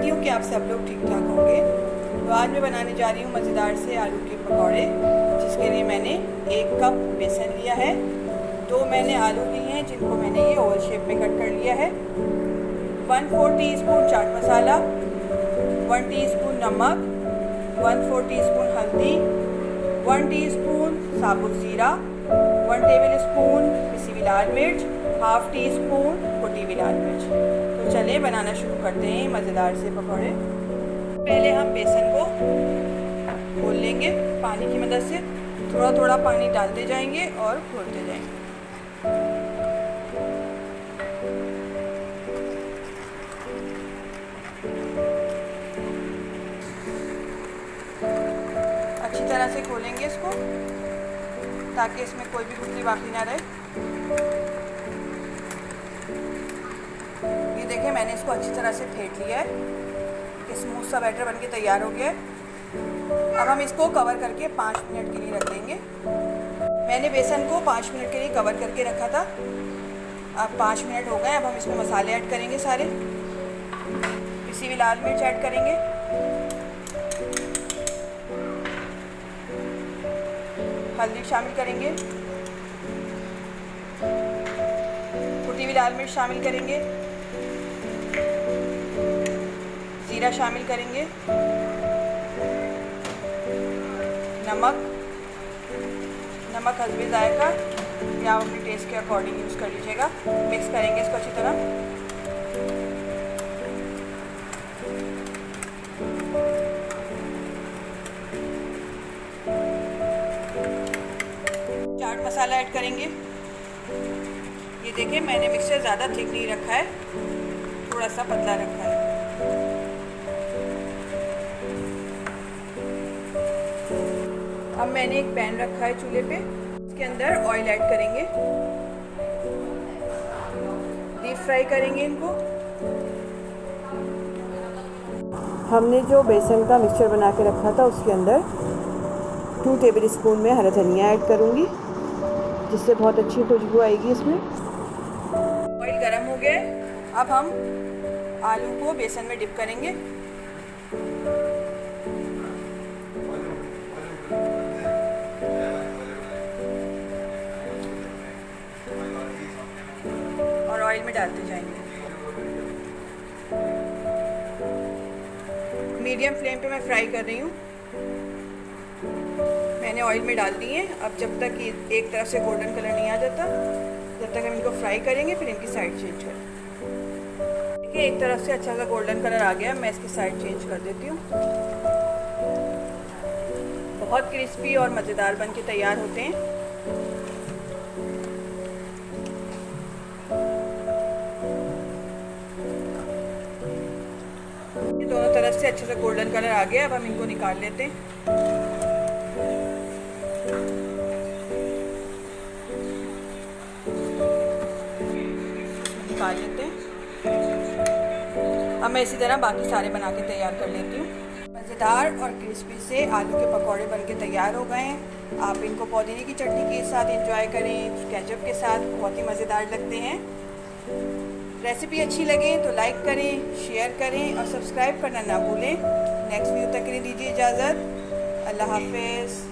करती हूँ कि आप सब लोग ठीक ठाक होंगे। तो आज मैं बनाने जा रही हूँ मज़ेदार से आलू के पकौड़े, जिसके लिए मैंने 1 कप बेसन लिया है। 2 मैंने आलू लिए हैं जिनको मैंने ये ओवल शेप में कट कर लिया है। 1/4 टीस्पून चाट मसाला, 1 टीस्पून नमक, 1/4 टीस्पून हल्दी, 1 टीस्पून साबुत ज़ीरा, 1 टेबल स्पून पिसी हुई लाल मिर्च, हाफ टी स्पून कुटी हुई लाल मिर्च। तो चलिए बनाना शुरू करते हैं मज़ेदार से पकौड़े। पहले हम बेसन को घोल लेंगे पानी की मदद से। थोड़ा थोड़ा पानी डालते जाएंगे और घोलते जाएंगे। अच्छी तरह से घोलेंगे इसको ताकि इसमें कोई भी गुठली बाकी ना रहे। ये देखिए मैंने इसको अच्छी तरह से फेंट लिया है कि स्मूथ सा बैटर बनके तैयार हो गया है। अब हम इसको कवर करके 5 मिनट के लिए रख देंगे। मैंने बेसन को 5 मिनट के लिए कवर करके रखा था। अब 5 मिनट हो गए। अब हम इसमें मसाले ऐड करेंगे सारे। पिसी हुई लाल मिर्च ऐड करेंगे, हल्दी शामिल करेंगे, कुटी हुई लाल मिर्च शामिल करेंगे, जीरा शामिल करेंगे, नमक हस्बे जायका या आप अपने टेस्ट के अकॉर्डिंग यूज़ कर लीजिएगा। मिक्स करेंगे इसको अच्छी तरह। चाट मसाला ऐड करेंगे। ये देखिए मैंने मिक्सचर ज़्यादा थिक नहीं रखा है, थोड़ा सा पतला रखा है। अब मैंने एक पैन रखा है चूल्हे पे, इसके अंदर ऑयल ऐड करेंगे। डीप फ्राई करेंगे इनको। हमने जो बेसन का मिक्सचर बना के रखा था उसके अंदर 2 टेबल स्पून में हरा धनिया ऐड करूँगी, जिससे बहुत अच्छी खुशबू आएगी इसमें। ऑयल गर्म हो गया है। अब हम आलू को बेसन में डिप करेंगे। और ऑयल में डालते जाएंगे। मीडियम फ्लेम पे मैं फ्राई कर रही हूँ। मैंने ऑयल में डाल दी है। अब जब तक एक तरफ से गोल्डन कलर नहीं आ जाता, जब तक हम इनको फ्राई करेंगे, फिर इनकी साइड चेंज करेंगे। देखिए एक तरफ से अच्छा सा गोल्डन कलर आ गया, मैं इसकी साइड चेंज कर देती हूँ। बहुत क्रिस्पी और मज़ेदार बन के तैयार होते हैं। दोनों तरफ से अच्छे से गोल्डन कलर आ गया। अब हम इनको निकाल लेते हैं। निकाल लेते हैं। अब मैं इसी तरह बाकी सारे बना के तैयार कर लेती हूँ। मज़ेदार और क्रिस्पी से आलू के पकौड़े बनके तैयार हो गए हैं। आप इनको पुदीने की चटनी के साथ एंजॉय करें, केचप के साथ, बहुत ही मज़ेदार लगते हैं। रेसिपी अच्छी लगे तो लाइक करें, शेयर करें और सब्सक्राइब करना ना भूलें। नेक्स्ट वीडियो तक के लिए दीजिए इजाज़त। अल्लाह हाफ़िज़।